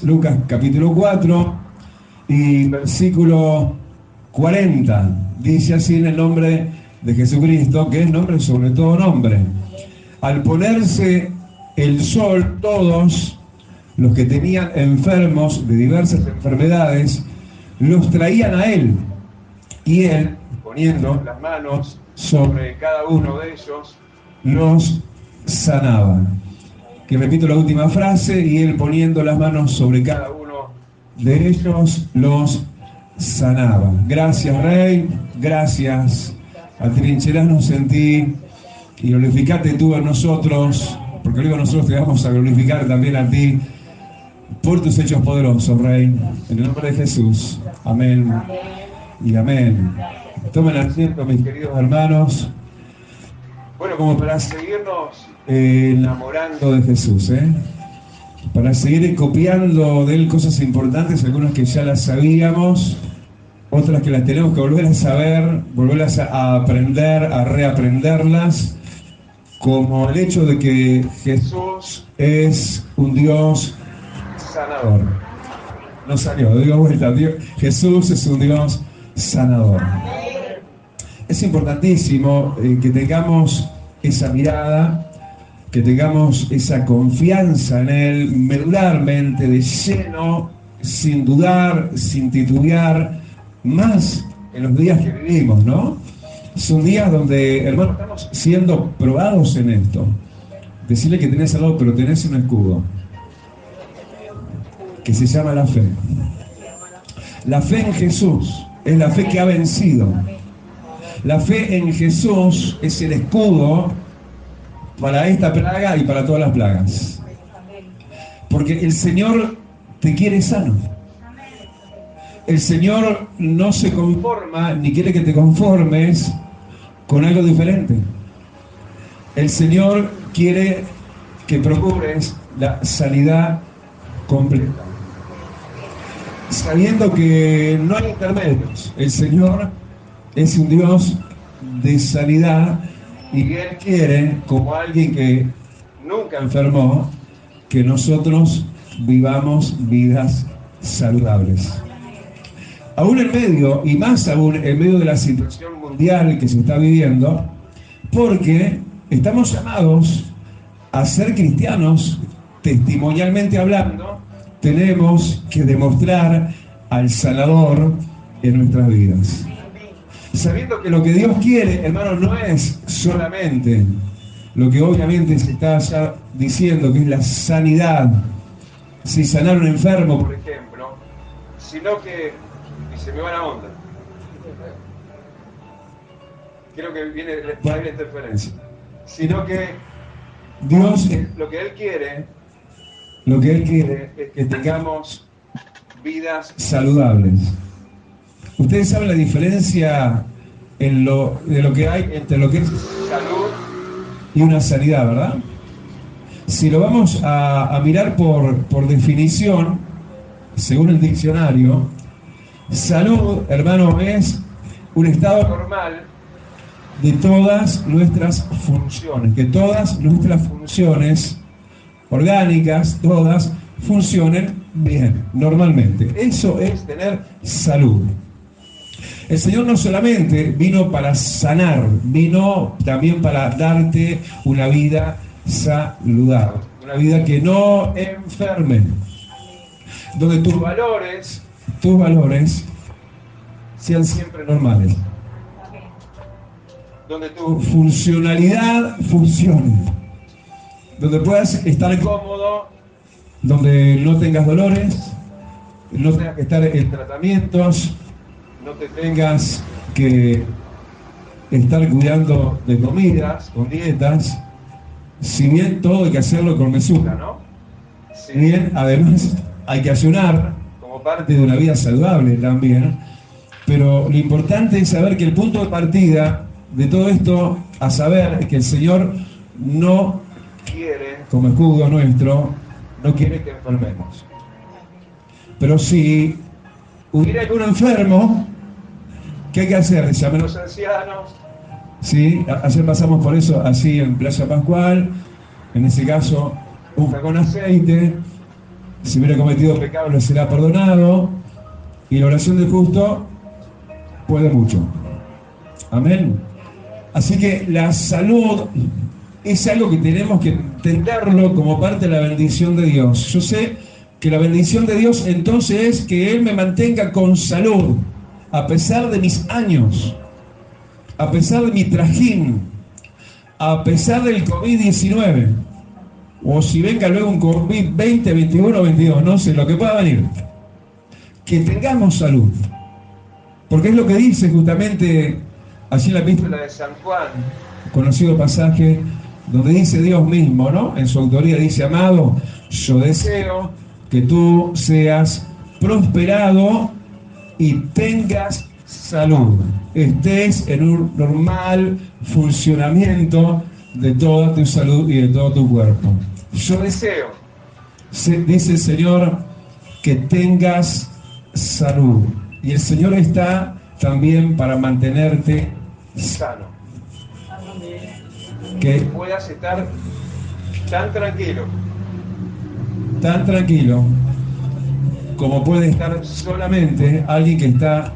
Lucas capítulo 4 y versículo 40. Dice así en el nombre de Jesucristo, que es nombre sobre todo nombre. Al ponerse el sol, todos los que tenían enfermos de diversas enfermedades, los traían a él. Y él, poniendo las manos sobre cada uno de ellos, los sanaba. Que repito la última frase: y él, poniendo las manos sobre cada uno de ellos, los sanaba. Gracias, Rey, gracias. Atrincherarnos en ti y glorificate tú en nosotros, porque luego nosotros te vamos a glorificar también a ti por tus hechos poderosos, Rey. En el nombre de Jesús. Amén y amén. Tomen asiento, mis queridos hermanos. Bueno, como para seguirnos enamorando de Jesús, para seguir copiando de él cosas importantes, algunas que ya las sabíamos, otras que las tenemos que volver a saber, volverlas a aprender, a reaprenderlas, como el hecho de que Jesús es un Dios sanador. No salió, digo vuelta, Jesús es un Dios sanador. Es importantísimo que tengamos esa mirada, que tengamos esa confianza en Él, medularmente, de lleno, sin dudar, sin titubear, más en los días que vivimos, ¿no? Son días donde, hermanos, estamos siendo probados en esto. Decirle que tenés al lado, pero tenés un escudo, que se llama la fe. La fe en Jesús es la fe que ha vencido. La fe en Jesús es el escudo para esta plaga y para todas las plagas. Porque el Señor te quiere sano. El Señor no se conforma ni quiere que te conformes con algo diferente. El Señor quiere que procures la sanidad completa, sabiendo que no hay intermedios. El Señor es un Dios de sanidad y Él quiere, como alguien que nunca enfermó, que nosotros vivamos vidas saludables. Aún en medio, y más aún en medio de la situación mundial que se está viviendo, porque estamos llamados a ser cristianos, testimonialmente hablando, tenemos que demostrar al sanador en nuestras vidas. Sabiendo que lo que Dios quiere, hermano, no es solamente lo que obviamente se está ya diciendo, que es la sanidad, si sanar a un enfermo, por ejemplo, sino que, y se me va la onda, creo que viene por ahí la interferencia, sino que Dios, lo que Él quiere es que tengamos vidas saludables. Ustedes saben la diferencia de lo que hay entre lo que es salud y una sanidad, ¿verdad? Si lo vamos a mirar por definición, según el diccionario, salud, hermano, es un estado normal de todas nuestras funciones, que todas nuestras funciones orgánicas, todas funcionen bien, normalmente. Eso es tener salud. El Señor no solamente vino para sanar, vino también para darte una vida saludable, una vida que no enferme, donde tus valores sean siempre normales, donde tu funcionalidad funcione, donde puedas estar cómodo, donde no tengas dolores, no tengas que estar en tratamientos, no te tengas que estar cuidando de comidas, con dietas, si bien todo hay que hacerlo con mesura, ¿no? Si bien además hay que ayunar como parte de una vida saludable también, pero lo importante es saber que el punto de partida de todo esto, a saber, es que el Señor no quiere, como escudo nuestro, no quiere que enfermemos. Pero si hubiera algún enfermo, ¿qué hay que hacer? Llamen a los ancianos, ¿sí? Ayer pasamos por eso así en Playa Pascual, en ese caso, unja con aceite, si hubiera cometido pecado le será perdonado, y la oración del justo puede mucho. Amén. Así que la salud es algo que tenemos que entenderlo como parte de la bendición de Dios. Yo sé que la bendición de Dios entonces es que Él me mantenga con salud, a pesar de mis años, a pesar de mi trajín, a pesar del COVID-19, o si venga luego un COVID-20, 21, 22, no sé, lo que pueda venir. Que tengamos salud. Porque es lo que dice justamente allí en la epístola de San Juan, conocido pasaje donde dice Dios mismo, ¿no? En su autoría dice: amado, yo deseo que tú seas prosperado y tengas salud, estés en un normal funcionamiento de toda tu salud y de todo tu cuerpo. Yo deseo, dice el Señor, que tengas salud. Y el Señor está también para mantenerte sano. Que puedas estar tan tranquilo, como puede estar solamente alguien que está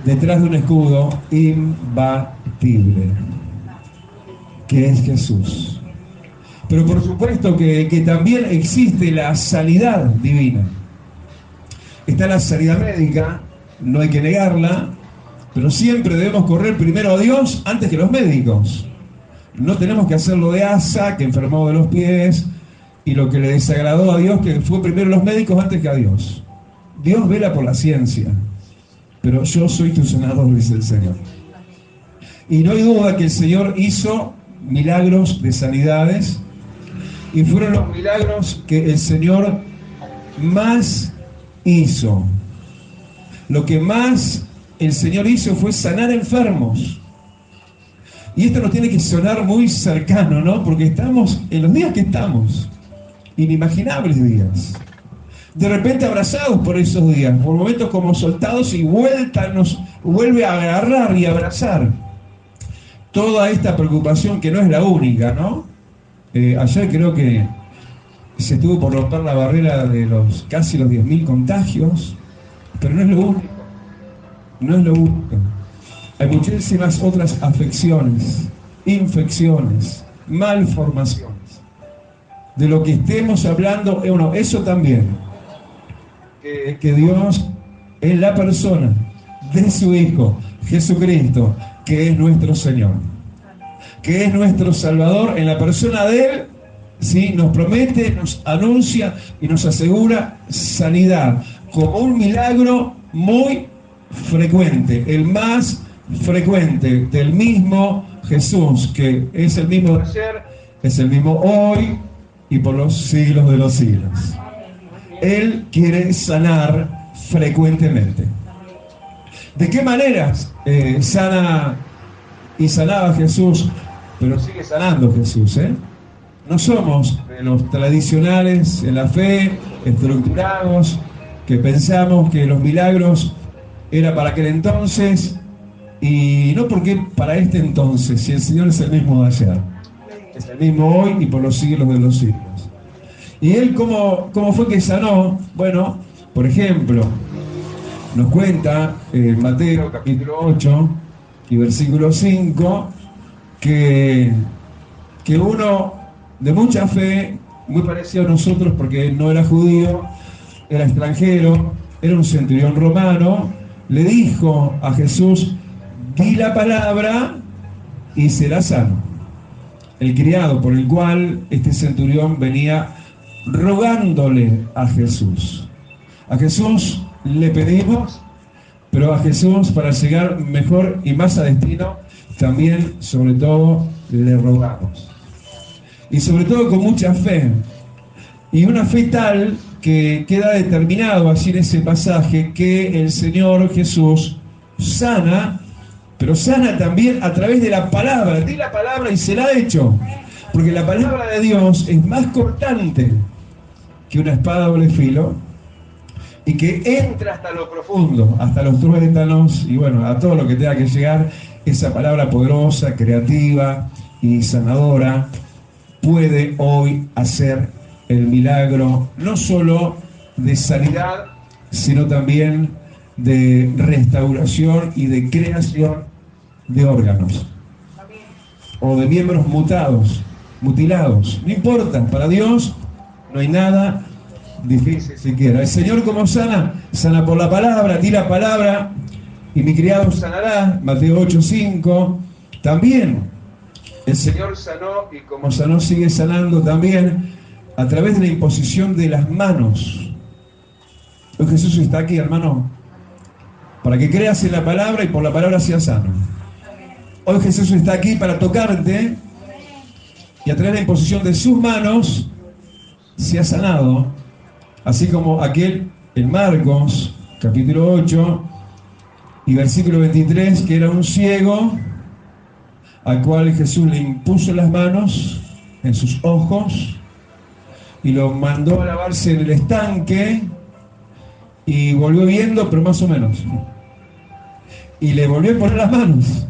detrás de un escudo imbatible, que es Jesús. Pero por supuesto que también existe la sanidad divina. Está la sanidad médica, no hay que negarla, pero siempre debemos correr primero a Dios antes que los médicos. No tenemos que hacerlo de Asa, que enfermó de los pies, y lo que le desagradó a Dios, que fue primero los médicos antes que a Dios. Dios vela por la ciencia, pero yo soy tu sanador, dice el Señor. Y no hay duda que el Señor hizo milagros de sanidades, y fueron los milagros que el Señor más hizo. Lo que más el Señor hizo fue sanar enfermos. Y esto nos tiene que sonar muy cercano, ¿no? Porque estamos en los días que estamos, inimaginables días. De repente abrazados por esos días, por momentos como soltados, y nos vuelve a agarrar y abrazar toda esta preocupación, que no es la única, ¿no? Ayer creo que se estuvo por romper la barrera de casi los 10.000 contagios, pero no es lo único. No es lo único. Hay muchísimas otras afecciones, infecciones, malformaciones. De lo que estemos hablando, bueno, eso también. Que Dios, en la persona de su Hijo, Jesucristo, que es nuestro Señor, que es nuestro Salvador, en la persona de Él, ¿sí?, nos promete, nos anuncia y nos asegura sanidad, como un milagro muy frecuente, el más frecuente del mismo Jesús, que es el mismo de ayer, es el mismo hoy y por los siglos de los siglos. Él quiere sanar frecuentemente. ¿De qué maneras sana y sanaba Jesús? Pero sigue sanando Jesús, ¿eh? No somos de los tradicionales en la fe, estructurados, que pensamos que los milagros era para aquel entonces, y no porque para este entonces, si el Señor es el mismo de ayer, es el mismo hoy y por los siglos de los siglos. ¿Y Él cómo fue que sanó? Bueno, por ejemplo, nos cuenta Mateo capítulo 8 y versículo 5, que uno de mucha fe, muy parecido a nosotros porque no era judío, era extranjero, era un centurión romano, le dijo a Jesús: di la palabra y será sano. El criado por el cual este centurión venía rogándole a Jesús. A Jesús le pedimos, pero a Jesús, para llegar mejor y más a destino, también, sobre todo, le rogamos. Y sobre todo con mucha fe. Y una fe tal que queda determinado así en ese pasaje, que el Señor Jesús sana, pero sana también a través de la palabra. Di la palabra y será hecho. Porque la palabra de Dios es más cortante que una espada a doble filo, y que entra hasta lo profundo, hasta los tuétanos, y bueno, a todo lo que tenga que llegar, esa palabra poderosa, creativa y sanadora puede hoy hacer el milagro no solo de sanidad, sino también de restauración y de creación de órganos o de miembros mutilados. No importa, para Dios no hay nada difícil siquiera. El Señor, ¿cómo sana? Sana por la palabra, di la palabra y mi criado sanará. Mateo 8:5. También el Señor sanó, y como sanó sigue sanando también a través de la imposición de las manos. Hoy Jesús está aquí, hermano, para que creas en la palabra y por la palabra seas sano. Hoy Jesús está aquí para tocarte y a través de la imposición de sus manos seas sanado. Así como aquel en Marcos, capítulo 8 y versículo 23, que era un ciego al cual Jesús le impuso las manos en sus ojos y lo mandó a lavarse en el estanque y volvió viendo, pero más o menos. Y le volvió a poner las manos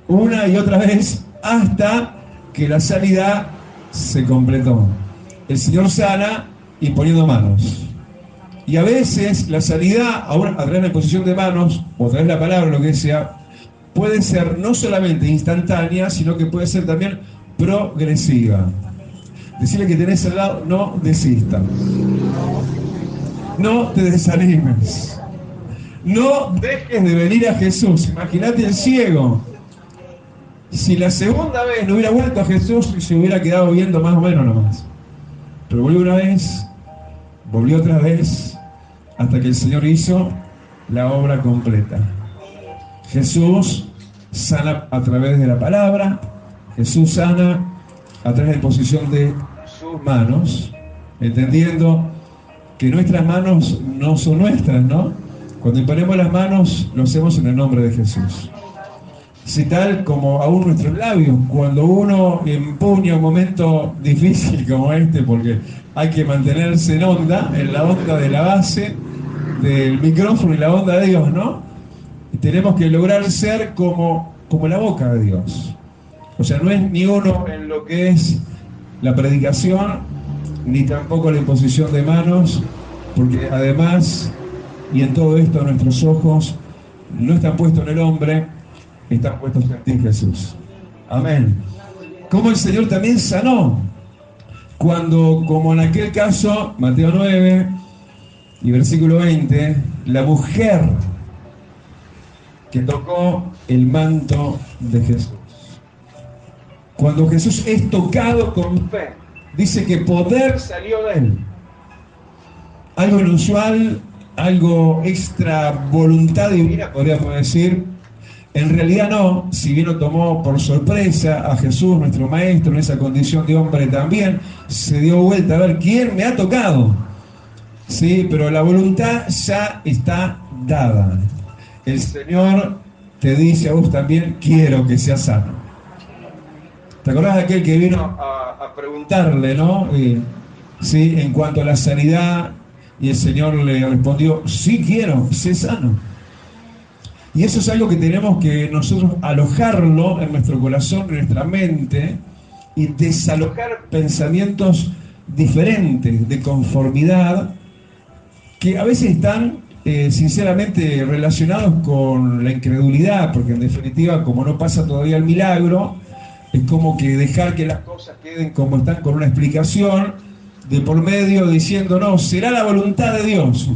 una y otra vez hasta que la sanidad se completó. El Señor sana imponiendo manos. Y a veces la sanidad, ahora a través de la imposición de manos, o a través de la palabra, lo que sea, puede ser no solamente instantánea, sino que puede ser también progresiva. Decirle que tenés al lado, no desistas. No te desanimes. No dejes de venir a Jesús. Imagínate el ciego. Si la segunda vez no hubiera vuelto a Jesús y se hubiera quedado viendo más o menos nomás. Pero volvió una vez, volvió otra vez, hasta que el Señor hizo la obra completa. Jesús sana a través de la palabra, Jesús sana a través de la imposición de sus manos, entendiendo que nuestras manos no son nuestras, ¿no? Cuando imponemos las manos, lo hacemos en el nombre de Jesús. Si tal como aún nuestros labios, cuando uno empuña un momento difícil como este, porque hay que mantenerse en onda, en la onda de la base del micrófono y la onda de Dios, ¿no? Y tenemos que lograr ser como la boca de Dios. O sea, no es ni uno en lo que es la predicación, ni tampoco la imposición de manos, porque además, y en todo esto nuestros ojos no están puestos en el hombre, están puestos en ti, Jesús. Amén. Como el Señor también sanó, cuando, como en aquel caso, Mateo 9 y versículo 20, la mujer que tocó el manto de Jesús. Cuando Jesús es tocado con fe, dice que poder salió de él. Algo inusual, algo extra voluntad divina, podríamos decir. En realidad no, si bien lo tomó por sorpresa a Jesús, nuestro maestro, en esa condición de hombre también, se dio vuelta a ver quién me ha tocado. Sí, pero la voluntad ya está dada. El Señor te dice a vos también, quiero que seas sano. ¿Te acordás de aquel que vino a preguntarle, ¿no? Sí, en cuanto a la sanidad, y el Señor le respondió, sí quiero, sé sano. Y eso es algo que tenemos que nosotros alojarlo en nuestro corazón, en nuestra mente, y desalojar pensamientos diferentes de conformidad que a veces están sinceramente relacionados con la incredulidad, porque en definitiva, como no pasa todavía el milagro, es como que dejar que las cosas queden como están, con una explicación de por medio, diciendo, no, será la voluntad de Dios.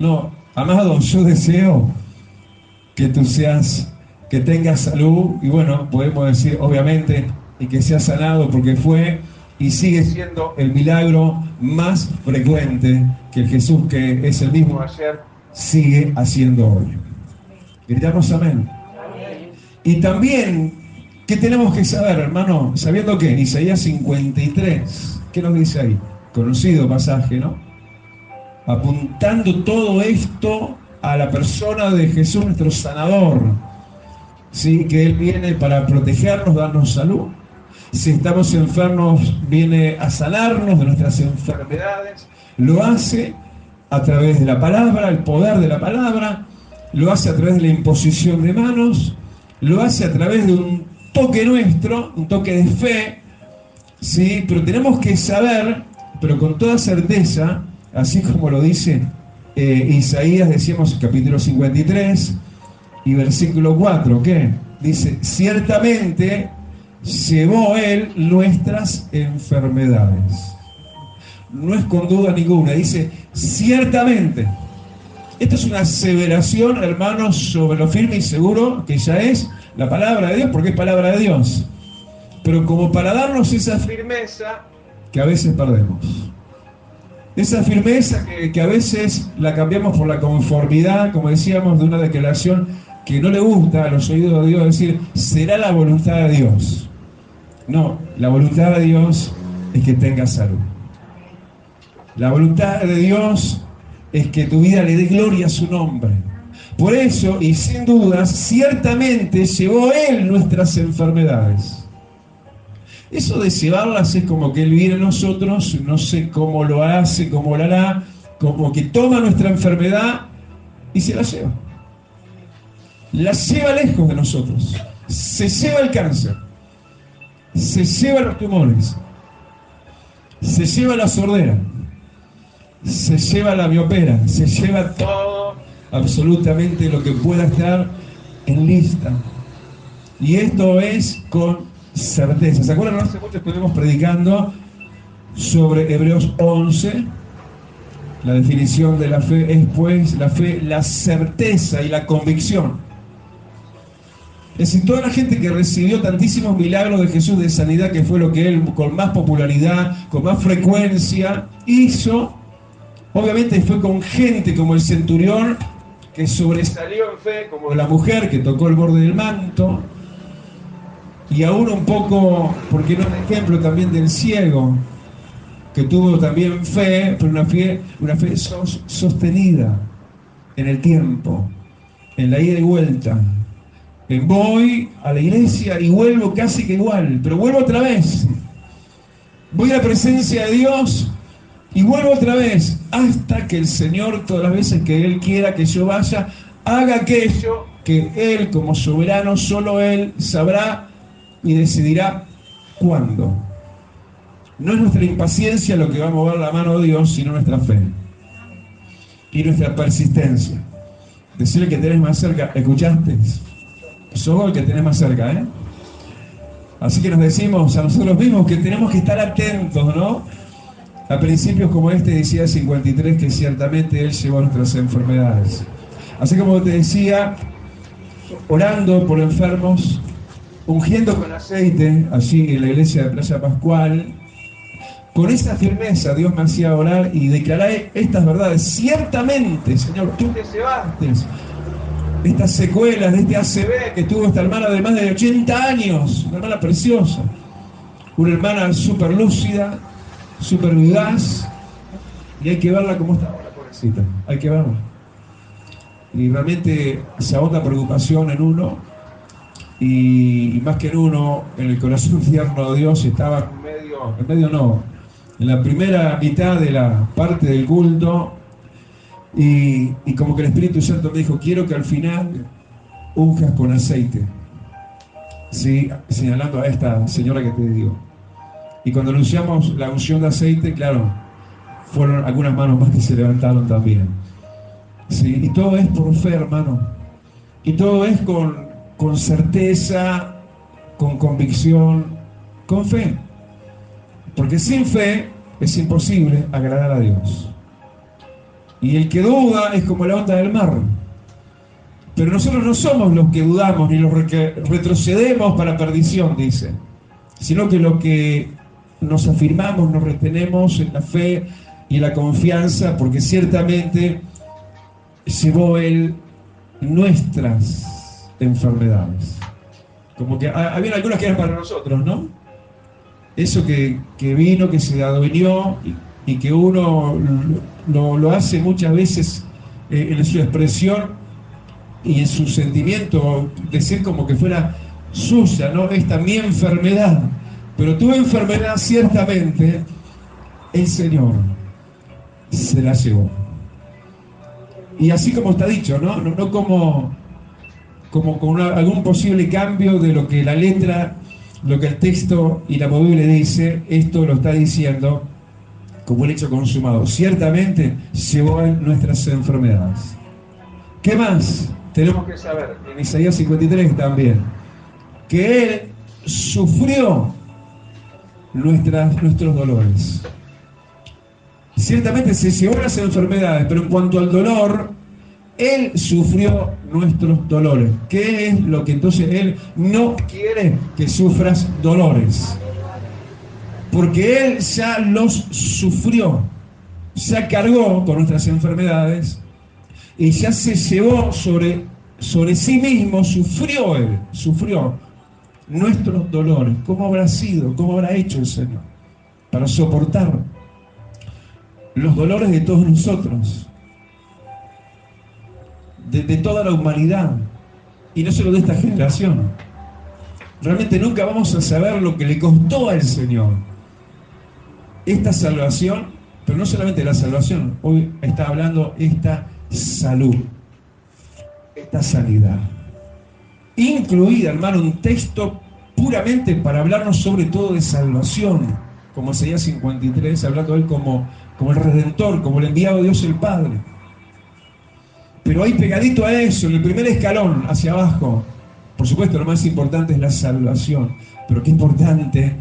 No, amado, yo deseo que tú que tengas salud, y bueno, podemos decir, obviamente, y que seas sanado, porque fue y sigue siendo el milagro más frecuente que el Jesús, que es el mismo ayer, sigue haciendo hoy. Gritamos amén. Y también, ¿qué tenemos que saber, hermano? Sabiendo que en Isaías 53, ¿qué nos dice ahí? Conocido pasaje, ¿no? Apuntando todo esto a la persona de Jesús, nuestro sanador, ¿sí? Que Él viene para protegernos, darnos salud. Si estamos enfermos, viene a sanarnos de nuestras enfermedades. Lo hace a través de la palabra, el poder de la palabra. Lo hace a través de la imposición de manos. lo hace a través de un toque nuestro, un toque de fe, ¿sí? Pero tenemos que saber, pero con toda certeza, así como lo dice Isaías, decíamos capítulo 53 y versículo 4, ¿qué? Dice, ciertamente llevó Él nuestras enfermedades. No es con duda ninguna, dice, ciertamente. Esto es una aseveración, hermanos, sobre lo firme y seguro que ya es la palabra de Dios, porque es palabra de Dios. Pero como para darnos esa firmeza que a veces perdemos. Esa firmeza que a veces la cambiamos por la conformidad, como decíamos, de una declaración que no le gusta a los oídos de Dios decir, será la voluntad de Dios. No, la voluntad de Dios es que tengas salud. La voluntad de Dios es que tu vida le dé gloria a su nombre. Por eso, y sin dudas, ciertamente llevó Él nuestras enfermedades. Eso de llevarlas es como que Él viene a nosotros, no sé cómo lo hace, cómo lo hará, como que toma nuestra enfermedad y se la lleva. La lleva lejos de nosotros. Se lleva el cáncer, se lleva los tumores, se lleva la sordera, se lleva la miopera, se lleva todo, absolutamente lo que pueda estar en lista. Y esto es con certeza. ¿Se acuerdan? Hace mucho estuvimos predicando sobre Hebreos 11. La definición de la fe es, pues, la fe, la certeza y la convicción. Es decir, toda la gente que recibió tantísimos milagros de Jesús de sanidad, que fue lo que Él con más popularidad, con más frecuencia hizo, obviamente fue con gente como el centurión, que sobresalió en fe, como la mujer que tocó el borde del manto, y aún un poco, porque no un ejemplo también del ciego, que tuvo también fe, pero una fe sostenida en el tiempo, en la ida y vuelta. Voy a la iglesia y vuelvo casi que igual, pero vuelvo otra vez. Voy a la presencia de Dios y vuelvo otra vez, hasta que el Señor, todas las veces que Él quiera que yo vaya, haga aquello que Él, como soberano, solo Él sabrá y decidirá cuándo. No es nuestra impaciencia lo que va a mover la mano de Dios, sino nuestra fe y nuestra persistencia. Decirle que tenés más cerca, ¿escuchaste? Sos el que tenés más cerca, ¿eh? Así que nos decimos a nosotros mismos que tenemos que estar atentos, ¿no? A principios como este decía 53, que ciertamente Él llevó nuestras enfermedades. Así como te decía, orando por enfermos, ungiendo con aceite, allí en la iglesia de Playa Pascual, con esa firmeza Dios me hacía orar y declarar estas verdades. Ciertamente, Señor, tú te llevaste estas secuelas de este ACV que tuvo esta hermana de más de 80 años, una hermana preciosa, una hermana súper lúcida, súper vivaz, y hay que verla como está ahora, pobrecita, hay que verla. Y realmente se agota preocupación en uno, y más que en uno, en el corazón tierno de Dios estaba en la primera mitad de la parte del culto, y como que el Espíritu Santo me dijo, quiero que al final unjas con aceite, ¿sí? Señalando a esta señora que te digo. Y cuando anunciamos la unción de aceite, claro, fueron algunas manos más que se levantaron también, ¿sí? Y todo es por fe, hermano, y todo es con certeza, con convicción, con fe, porque sin fe es imposible agradar a Dios. Y el que duda es como la onda del mar. Pero nosotros no somos los que dudamos ni los que retrocedemos para perdición, dice, sino que lo que nos afirmamos, nos retenemos en la fe y en la confianza, porque ciertamente llevó Él nuestras enfermedades. Como que había algunas que eran para nosotros, ¿no? Eso que vino, que se adueñó y que uno lo hace muchas veces en su expresión y en su sentimiento, decir como que fuera suya, ¿no? Esta mi enfermedad. Pero tu enfermedad ciertamente el Señor se la llevó. Y así como está dicho, ¿no? No como como con algún posible cambio de lo que la letra, lo que el texto y la Biblia dice. Esto lo está diciendo como un hecho consumado. Ciertamente llevó en nuestras enfermedades. ¿Qué más tenemos que saber? En Isaías 53 también, que Él sufrió nuestros dolores. Ciertamente se llevó las enfermedades, pero en cuanto al dolor, Él sufrió nuestros dolores. ¿Qué es lo que entonces Él no quiere? Que sufras dolores. Porque Él ya los sufrió, ya cargó con nuestras enfermedades y ya se llevó sobre sí mismo, sufrió Él, sufrió nuestros dolores. ¿Cómo habrá sido? ¿Cómo habrá hecho el Señor para soportar los dolores de todos nosotros, de toda la humanidad, y no solo de esta generación? Realmente nunca vamos a saber lo que le costó al Señor esta salvación, pero no solamente la salvación, hoy está hablando esta salud, esta sanidad, incluida, hermano, un texto puramente para hablarnos sobre todo de salvación, como Isaías 53, hablando de Él como el Redentor, como el enviado de Dios el Padre. Pero ahí pegadito a eso, en el primer escalón, hacia abajo, por supuesto lo más importante es la salvación, pero qué importante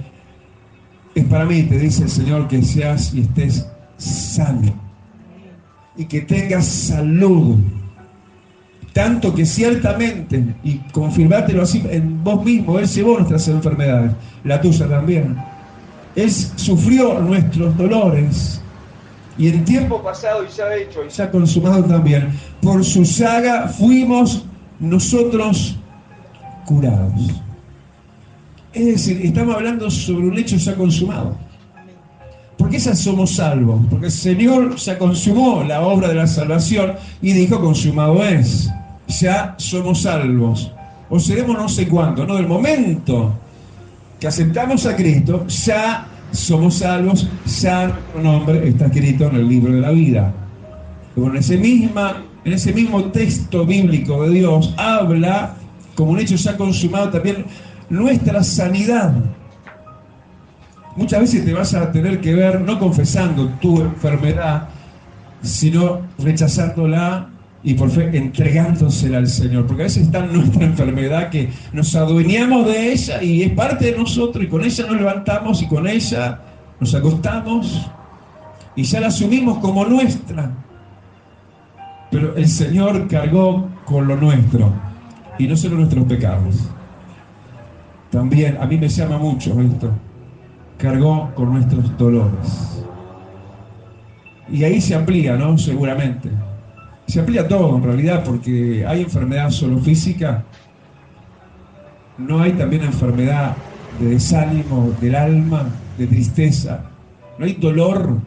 es para mí, te dice el Señor, que seas y estés sano y que tengas salud, tanto que ciertamente, y confirmátelo así en vos mismo, Él llevó nuestras enfermedades, la tuya también. Él sufrió nuestros dolores, y en tiempo pasado y ya hecho y ya consumado también, por su llaga fuimos nosotros curados. Es decir, estamos hablando sobre un hecho ya consumado. ¿Por qué ya somos salvos? Porque el Señor ya consumó la obra de la salvación y dijo: consumado es. Ya somos salvos. O seremos no sé cuándo, ¿no? Del momento que aceptamos a Cristo, ya somos salvos, ya nuestro nombre está escrito en el libro de la vida. Pero en ese mismo texto bíblico de Dios habla, como un hecho ya consumado, también nuestra sanidad. Muchas veces te vas a tener que ver no confesando tu enfermedad, sino rechazándola y por fe entregándosela al Señor, porque a veces está en nuestra enfermedad que nos adueñamos de ella y es parte de nosotros, y con ella nos levantamos y con ella nos acostamos y ya la asumimos como nuestra. Pero el Señor cargó con lo nuestro, y no solo nuestros pecados. También, a mí me llama mucho esto, cargó con nuestros dolores. Y ahí se amplía, ¿no? Seguramente. Se amplía todo en realidad, porque hay enfermedad solo física, no hay también enfermedad de desánimo del alma, de tristeza, no hay dolor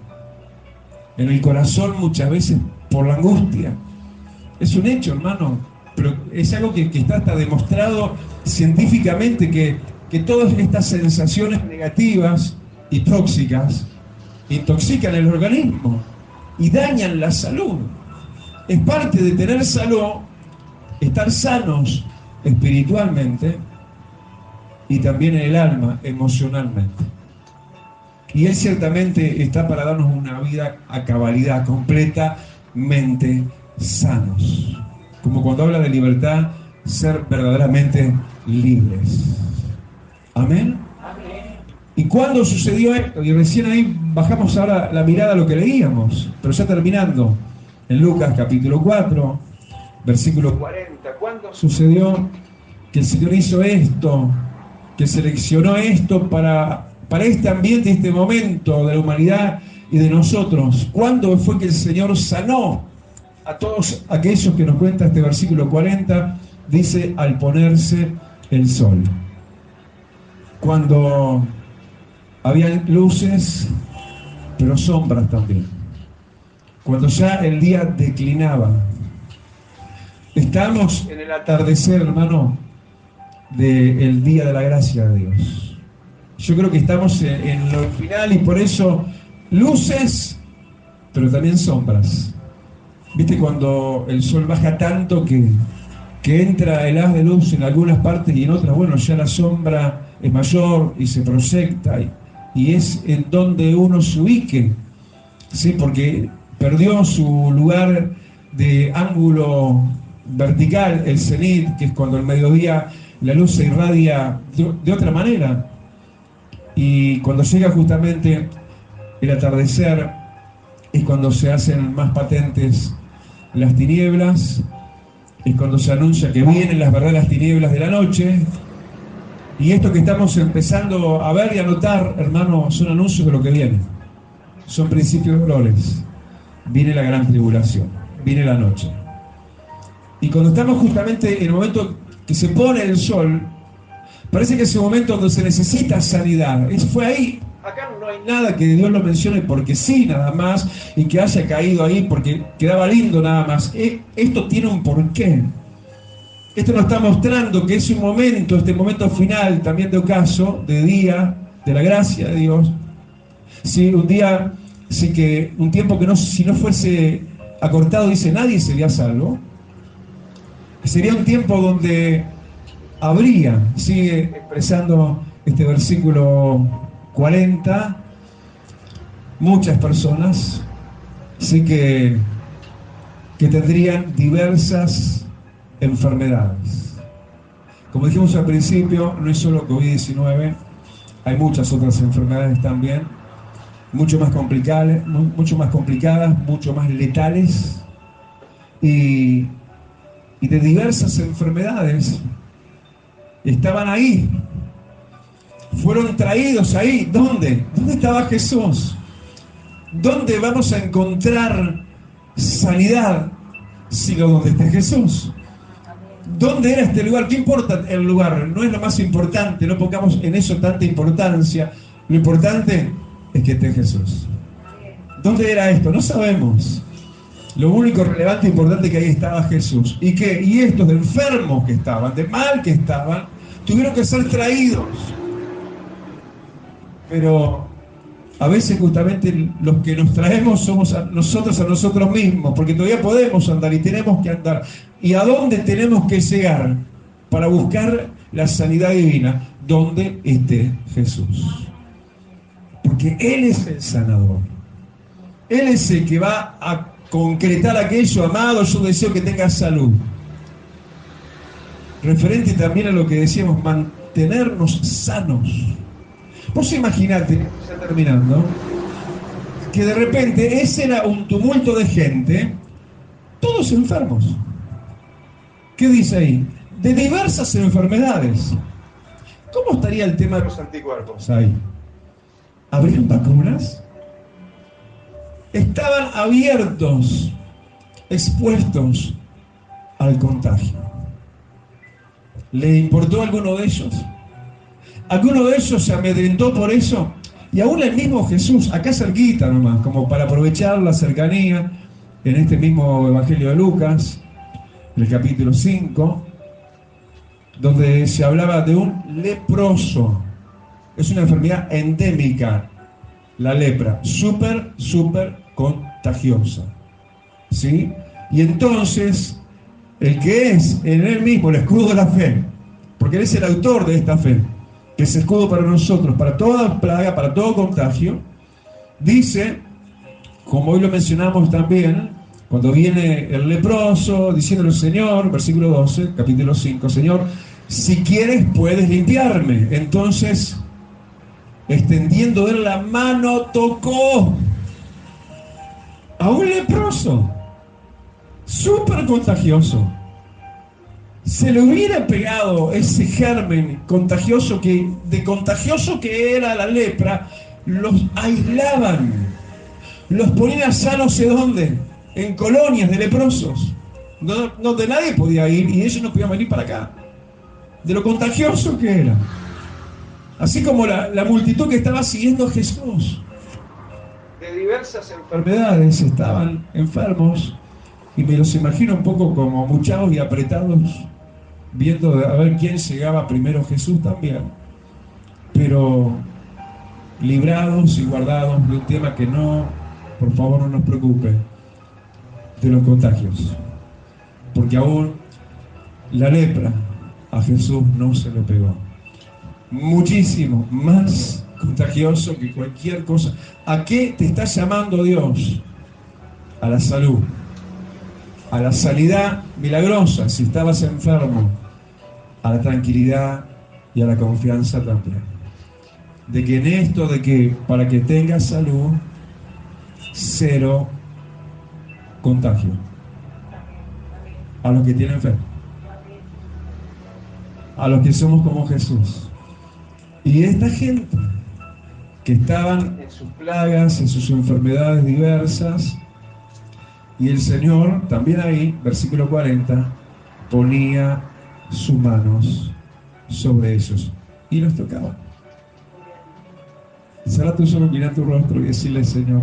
en el corazón muchas veces por la angustia. Es un hecho, hermano, pero es algo que está hasta demostrado científicamente, que todas estas sensaciones negativas y tóxicas intoxican el organismo y dañan la salud. Es parte de tener salud, estar sanos espiritualmente y también en el alma, emocionalmente. Y Él ciertamente está para darnos una vida a cabalidad, completamente sanos. Como cuando habla de libertad, ser verdaderamente libres. ¿Amén? ¿Y cuándo sucedió esto? Y recién ahí bajamos ahora la mirada a lo que leíamos, pero ya terminando. En Lucas capítulo 4, versículo 40. ¿Cuándo sucedió que el Señor hizo esto? Que seleccionó esto para este ambiente, este momento de la humanidad y de nosotros. ¿Cuándo fue que el Señor sanó a todos aquellos que nos cuenta este versículo 40? Dice: al ponerse el sol. Cuando había luces, pero sombras también. Cuando ya el día declinaba. Estamos en el atardecer, hermano, del día de la gracia de Dios. Yo creo que estamos en lo final, y por eso luces, pero también sombras. ¿Viste cuando el sol baja tanto que que entra el haz de luz en algunas partes y en otras, bueno, ya la sombra es mayor y se proyecta y es en donde uno se ubique, ¿sí? Porque perdió su lugar de ángulo vertical, el cenit, que es cuando al mediodía la luz se irradia de otra manera. Y cuando llega justamente el atardecer es cuando se hacen más patentes las tinieblas, es cuando se anuncia que vienen las verdaderas tinieblas de la noche. Y esto que estamos empezando a ver y a notar, hermano, son anuncios de lo que viene. Son principios de dolores. Viene la gran tribulación, viene la noche. Y cuando estamos justamente en el momento que se pone el sol, parece que es el momento donde se necesita sanidad. Fue ahí. Acá no hay nada que Dios lo mencione porque sí, nada más, y que haya caído ahí porque quedaba lindo nada más. Esto tiene un porqué. Esto nos está mostrando que es un momento, este momento final también de ocaso, de día, de la gracia de Dios. Sí, un día, sí, que un tiempo que no, si no fuese acortado, dice, nadie sería salvo. Sería un tiempo donde habría, sigue expresando este versículo 40, muchas personas, sí, que tendrían diversas enfermedades. Como dijimos al principio, no es solo COVID-19, hay muchas otras enfermedades también, mucho más complicadas, mucho más letales, y de diversas enfermedades estaban ahí, fueron traídos ahí. ¿Dónde? ¿Dónde estaba Jesús? ¿Dónde vamos a encontrar sanidad sino donde esté Jesús? ¿Dónde era este lugar? ¿Qué importa el lugar? No es lo más importante, no pongamos en eso tanta importancia. Lo importante es que esté Jesús. ¿Dónde era esto? No sabemos. Lo único relevante e importante es que ahí estaba Jesús. ¿Y qué? Y estos de enfermos que estaban, de mal que estaban, tuvieron que ser traídos. Pero a veces justamente los que nos traemos somos a nosotros mismos, porque todavía podemos andar y tenemos que andar. ¿Y a dónde tenemos que llegar para buscar la sanidad divina? Donde esté Jesús. Porque Él es el sanador. Él es el que va a concretar aquello. Amado, yo deseo que tengas salud. Referente también a lo que decíamos, mantenernos sanos. Vos imaginate, ya terminando, que de repente ese era un tumulto de gente, todos enfermos. ¿Qué dice ahí? De diversas enfermedades. ¿Cómo estaría el tema de los anticuerpos ahí? ¿Habrían vacunas? Estaban abiertos, expuestos al contagio. ¿Le importó a alguno de ellos? ¿Alguno de ellos se amedrentó por eso? Y aún el mismo Jesús, acá cerquita nomás, como para aprovechar la cercanía, en este mismo Evangelio de Lucas, en el capítulo 5, donde se hablaba de un leproso. Es una enfermedad endémica, la lepra, súper contagiosa. ¿Sí? Y entonces, el que es en él mismo el escudo de la fe, porque él es el autor de esta fe, que es escudo para nosotros, para toda plaga, para todo contagio, dice, como hoy lo mencionamos también, cuando viene el leproso, diciéndole: Señor, versículo 12, capítulo 5, Señor, si quieres puedes limpiarme. Entonces, extendiendo él la mano, tocó a un leproso, súper contagioso. Se le hubiera pegado ese germen contagioso de contagioso que era la lepra, los aislaban, los ponían sanos ¿de dónde? En colonias de leprosos, donde nadie podía ir y ellos no podían venir para acá, de lo contagioso que era. Así como la multitud que estaba siguiendo a Jesús, de diversas enfermedades, estaban enfermos, y me los imagino un poco como amuchados y apretados, viendo a ver quién llegaba primero. Jesús también, pero librados y guardados de un tema que no, por favor, no nos preocupe, de los contagios, porque aún La lepra a Jesús no se le pegó. Muchísimo más contagioso que cualquier cosa. ¿A qué te está llamando Dios? A la salud, a la sanidad milagrosa si estabas enfermo, a la tranquilidad y a la confianza también. De que en esto, de que para que tengas salud, cero contagio. A los que tienen fe. A los que somos como Jesús. Y esta gente que estaban en sus plagas, en sus enfermedades diversas, y el Señor también ahí, versículo 40, ponía sus manos sobre ellos y los tocaba. Cerra tus ojos, mira tu rostro y decirle: Señor,